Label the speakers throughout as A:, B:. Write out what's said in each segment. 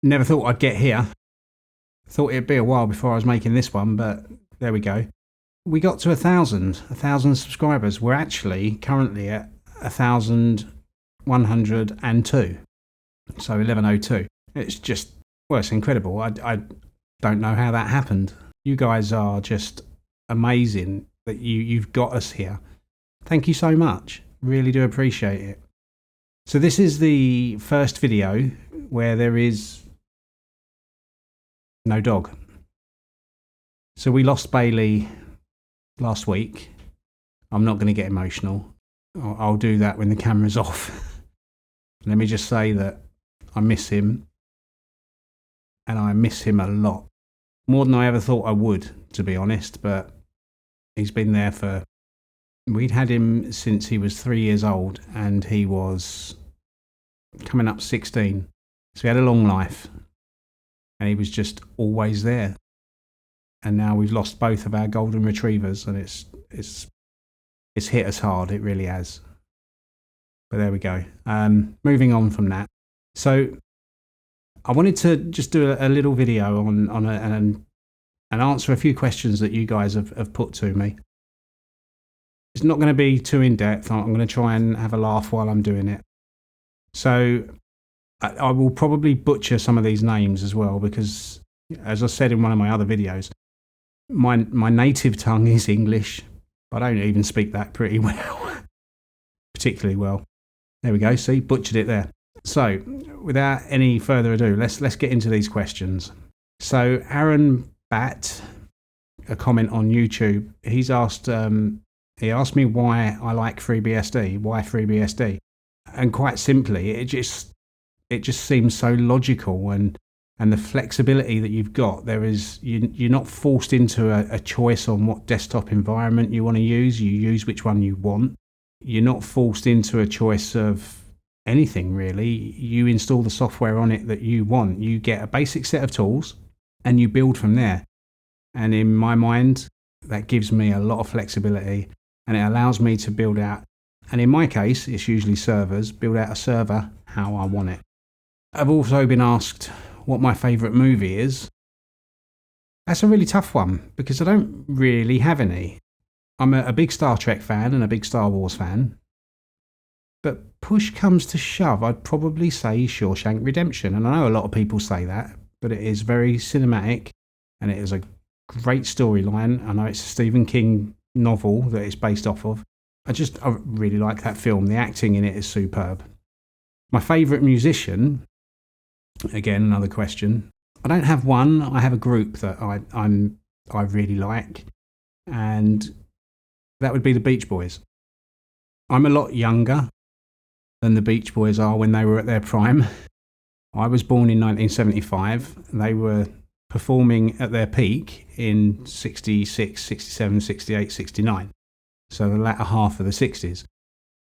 A: Never thought I'd get here. Thought it'd be a while before I was making this one, but there we go. We got to 1,000 subscribers. We're actually currently at 1,102. So 1102. It's just, well, it's incredible. I don't know how that happened. You guys are just amazing that you've got us here. Thank you so much. Really do appreciate it. So this is the first video where there is no dog. So we lost Bailey last week. I'm not going to get emotional. I'll do that when the camera's off. Let me just say that I miss him. And I miss him a lot. More than I ever thought I would, to be honest. But he's been there for... We'd had him since he was 3 years old. And he was coming up 16. So he had a long life. And he was just always there. And now we've lost both of our golden retrievers. And it's hit us hard. It really has. But there we go. Moving on from that. So... I wanted to just do a little video and answer a few questions that you guys have put to me. It's not going to be too in-depth. I'm going to try and have a laugh while I'm doing it. So I will probably butcher some of these names as well because, as I said in one of my other videos, my native tongue is English. But I don't even speak that pretty well, particularly well. There we go. See, butchered it there. So, without any further ado, let's get into these questions. So, Aaron Batt, a comment on YouTube, he asked me why I like FreeBSD, why FreeBSD, and quite simply, it just seems so logical and the flexibility that you've got. You're not forced into a choice on what desktop environment you want to use. You use which one you want. You're not forced into a choice of anything really. You install the software on it that you want. You get a basic set of tools and you build from there. And in my mind, that gives me a lot of flexibility and it allows me to build out, and in my case, it's usually servers, build out a server how I want it. I've also been asked what my favourite movie is. That's a really tough one because I don't really have any. I'm a big Star Trek fan and a big Star Wars fan. But push comes to shove, I'd probably say Shawshank Redemption. And I know a lot of people say that, but it is very cinematic and it is a great storyline. I know it's a Stephen King novel that it's based off of. I really like that film. The acting in it is superb. My favourite musician, again, another question. I don't have one. I have a group that I really like. And that would be the Beach Boys. I'm a lot younger than the Beach Boys are when they were at their prime. I was born in 1975. They were performing at their peak in 66, 67, 68, 69. So the latter half of the 60s.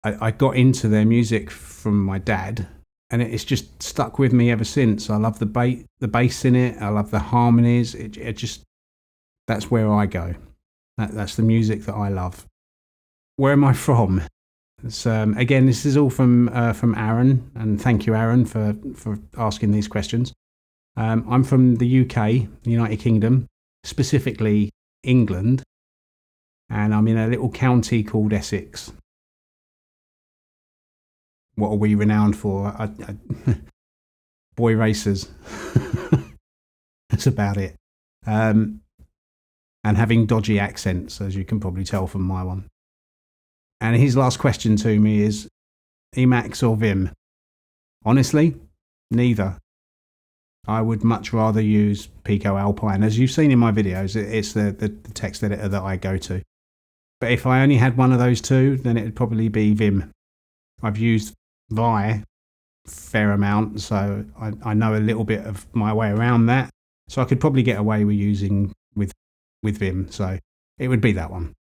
A: I got into their music from my dad, and it's just stuck with me ever since. I love the bass in it. I love the harmonies. That's where I go. That's the music that I love. Where am I from? Again, this is all from Aaron, and thank you, Aaron, for asking these questions. I'm from the UK, the United Kingdom, specifically England, and I'm in a little county called Essex. What are we renowned for? Boy racers. That's about it. And having dodgy accents, as you can probably tell from my one. And his last question to me is, Emacs or Vim? Honestly, neither. I would much rather use Pico Alpine. As you've seen in my videos, it's the text editor that I go to. But if I only had one of those two, then it'd probably be Vim. I've used Vi a fair amount, so I know a little bit of my way around that. So I could probably get away with using with Vim. So it would be that one.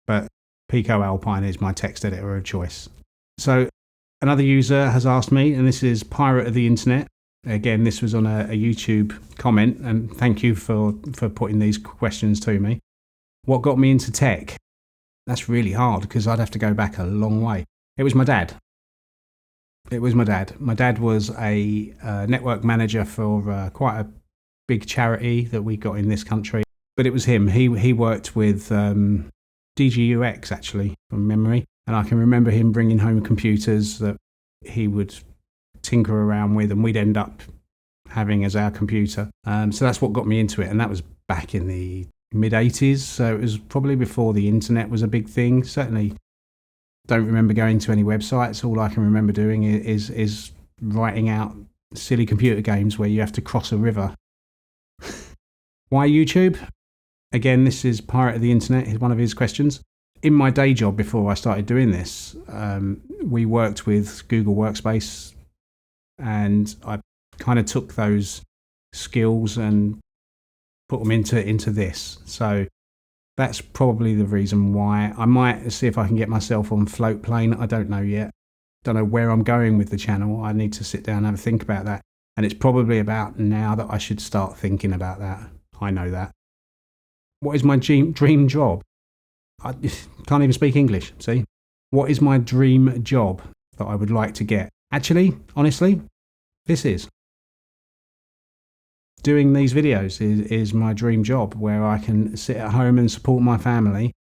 A: But Pico Alpine is my text editor of choice. So another user has asked me, and this is Pirate of the Internet. Again, this was on a YouTube comment, and thank you for putting these questions to me. What got me into tech? That's really hard because I'd have to go back a long way. It was my dad. It was my dad. My dad was a network manager for quite a big charity that we got in this country. But it was him. He worked with DGUX, actually, from memory. And I can remember him bringing home computers that he would tinker around with, and we'd end up having as our computer. So that's what got me into it. And that was back in the mid-'80s. So it was probably before the internet was a big thing. Certainly don't remember going to any websites. All I can remember doing is writing out silly computer games where you have to cross a river. Why YouTube? Again, this is Pirate of the Internet, is one of his questions. In my day job before I started doing this, we worked with Google Workspace, and I kind of took those skills and put them into this. So that's probably the reason why. I might see if I can get myself on Float Plane. I don't know yet. Don't know where I'm going with the channel. I need to sit down and have a think about that. And it's probably about now that I should start thinking about that. I know that. What is my dream job? I can't even speak English, see? What is my dream job that I would like to get? Actually, honestly, this is. Doing these videos is my dream job, where I can sit at home and support my family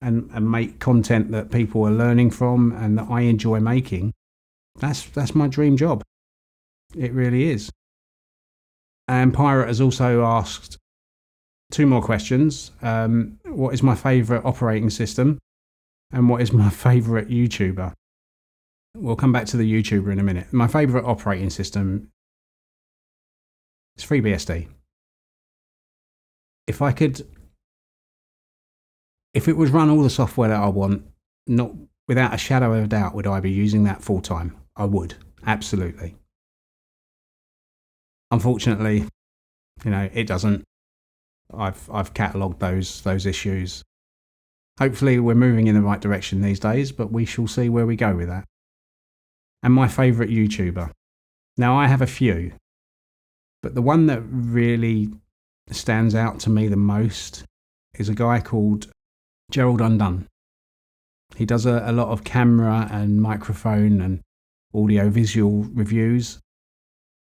A: and make content that people are learning from and that I enjoy making. That's my dream job. It really is. And Pirate has also asked 2 more questions. What is my favourite operating system? And what is my favourite YouTuber? We'll come back to the YouTuber in a minute. My favourite operating system is FreeBSD. If it would run all the software that I want, not without a shadow of a doubt would I be using that full time. I would, absolutely. Unfortunately, it doesn't. I've catalogued those issues. Hopefully we're moving in the right direction these days, but we shall see where we go with that. And my favourite YouTuber. Now, I have a few, but the one that really stands out to me the most is a guy called Gerald Undone. He does a lot of camera and microphone and audio-visual reviews,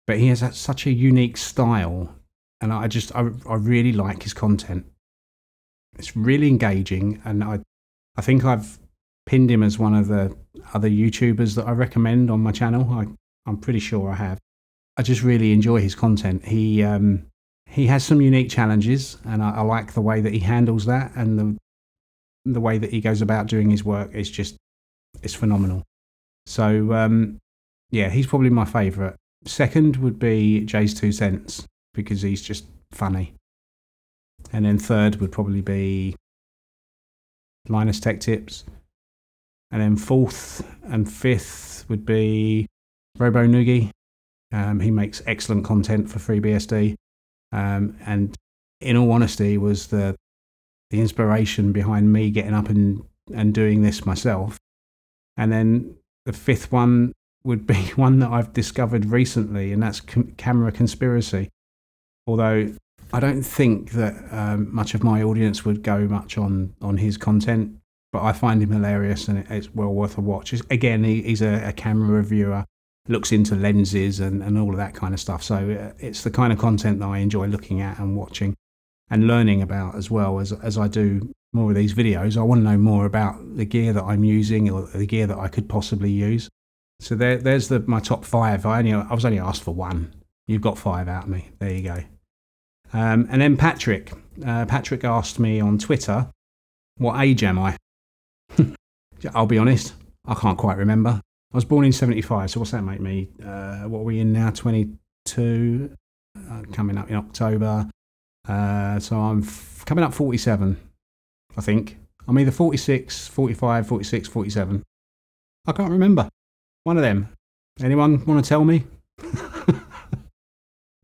A: but he has such a unique style, and I really like his content. It's really engaging, and I think I've pinned him as one of the other YouTubers that I recommend on my channel. I'm pretty sure I have. I just really enjoy his content. He has some unique challenges, and I like the way that he handles that, and the way that he goes about doing his work is phenomenal. So yeah, he's probably my favourite. Second would be Jay's 2 Cents, because he's just funny. And then third would probably be Linus Tech Tips. And then fourth and fifth would be Robo Noogie. He makes excellent content for FreeBSD. And in all honesty, was the inspiration behind me getting up and doing this myself. And then the fifth one would be one that I've discovered recently, and that's Camera Conspiracy. Although I don't think that much of my audience would go much on his content, but I find him hilarious, and it's well worth a watch. Again, he's a camera reviewer, looks into lenses and all of that kind of stuff. So it's the kind of content that I enjoy looking at and watching and learning about, as well as I do more of these videos. I want to know more about the gear that I'm using, or the gear that I could possibly use. So there's my top 5. I was only asked for 1. You've got 5 out of me. There you go. And then Patrick asked me on Twitter, what age am I? I'll be honest, I can't quite remember. I was born in 75, so what's that make me? What are we in now? 22, coming up in October. So I'm coming up 47, I think. I'm either 46, 45, 46, 47. I can't remember. One of them. Anyone want to tell me?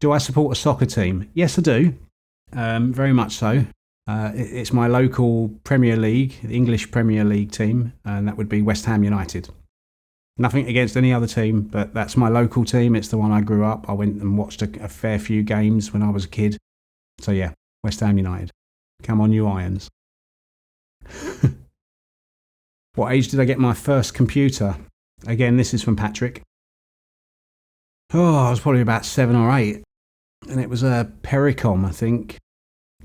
A: Do I support a soccer team? Yes, I do. Very much so. It's my local Premier League, the English Premier League team, and that would be West Ham United. Nothing against any other team, but that's my local team. It's the one I grew up. I went and watched a fair few games when I was a kid. So yeah, West Ham United. Come on, you Irons. What age did I get my first computer? Again, this is from Patrick. Oh, I was probably about 7 or 8. And it was a Pericom, I think.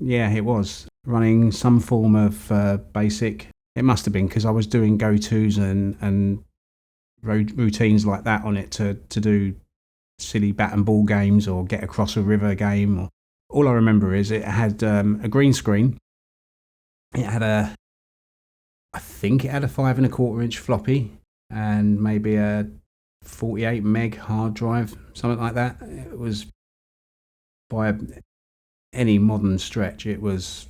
A: Yeah, it was. Running some form of basic. It must have been because I was doing go-tos and routines like that on it to do silly bat and ball games or get across a river game. Or all I remember is it had a green screen. It had I think it had a 5 1/4 inch floppy and maybe a 48 meg hard drive, something like that. It was, by any modern stretch, it was,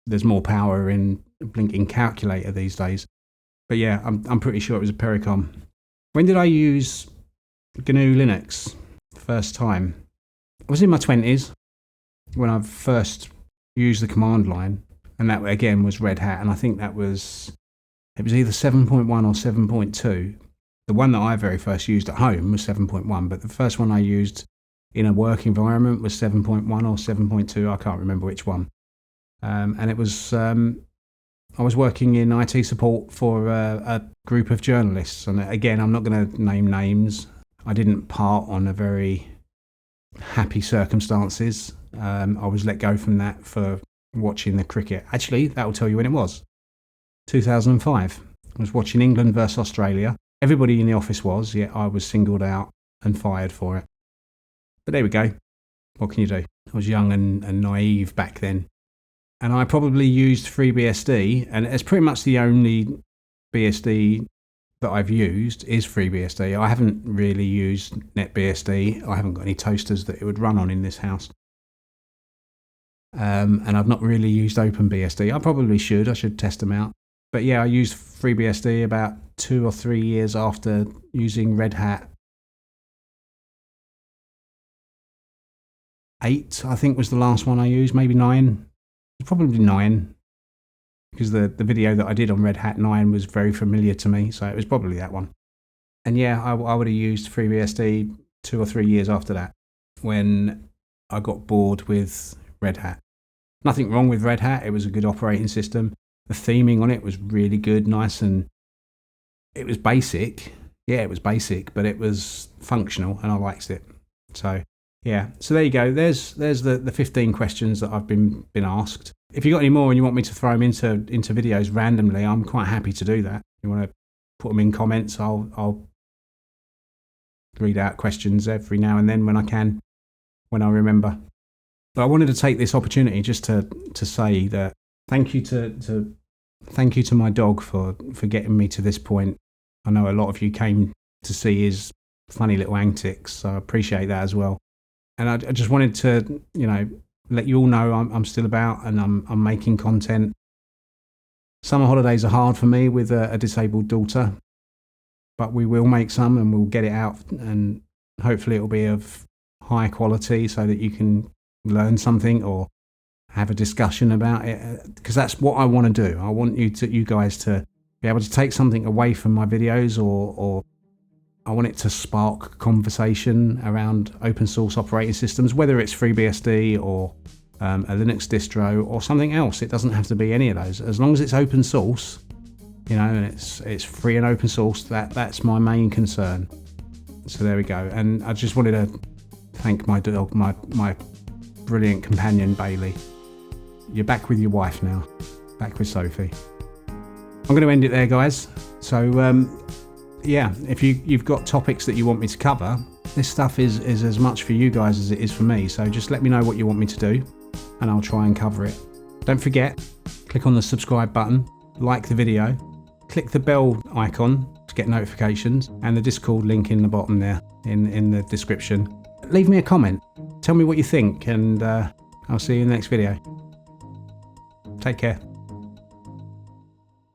A: there's more power in a blinking calculator these days. But yeah, I'm pretty sure it was a Pericom. When did I use GNU Linux first time? I was in my 20s when I first used the command line, and that again was Red Hat, and I think it was either 7.1 or 7.2. The one that I very first used at home was 7.1, but the first one I used in a work environment was 7.1 or 7.2. I can't remember which one. And it was, I was working in IT support for a group of journalists. And again, I'm not going to name names. I didn't part on a very happy circumstances. I was let go from that for watching the cricket. Actually, that will tell you when it was. 2005. I was watching England versus Australia. Everybody in the office was, yet I was singled out and fired for it. But there we go. What can you do? I was young and naive back then. And I probably used FreeBSD, and it's pretty much the only BSD that I've used is FreeBSD. I haven't really used NetBSD. I haven't got any toasters that it would run on in this house. And I've not really used OpenBSD. I probably should. I should test them out. But yeah, I used FreeBSD about 2 or 3 years after using Red Hat. 8, I think, was the last one I used. Maybe 9. Probably 9. Because the video that I did on Red Hat 9 was very familiar to me. So it was probably that one. And yeah, I would have used FreeBSD 2 or 3 years after that, when I got bored with Red Hat. Nothing wrong with Red Hat. It was a good operating system. The theming on it was really good, nice, and it was basic. Yeah, it was basic, but it was functional, and I liked it. So yeah, so there you go. There's the 15 questions that I've been asked. If you got any more and you want me to throw them into videos randomly, I'm quite happy to do that. If you want to put them in comments, I'll read out questions every now and then when I can, when I remember. But I wanted to take this opportunity just to say that thank you to my dog for getting me to this point. I know a lot of you came to see his funny little antics, so I appreciate that as well. And I just wanted to, let you all know I'm still about, and I'm making content. Summer holidays are hard for me with a disabled daughter, but we will make some and we'll get it out, and hopefully it'll be of high quality so that you can learn something or have a discussion about it, because that's what I want to do. I want you guys to be able to take something away from my videos, or I want it to spark conversation around open source operating systems, whether it's FreeBSD or a Linux distro or something else. It doesn't have to be any of those. As long as it's open source, and it's free and open source, that's my main concern. So there we go. And I just wanted to thank my dog, my brilliant companion, Bailey. You're back with your wife now, back with Sophie. I'm going to end it there, guys. So yeah, if you've got topics that you want me to cover, this stuff is as much for you guys as it is for me. So just let me know what you want me to do, and I'll try and cover it. Don't forget, click on the subscribe button, like the video, click the bell icon to get notifications, and the Discord link in the bottom there in the description. Leave me a comment, tell me what you think, and I'll see you in the next video. Take care.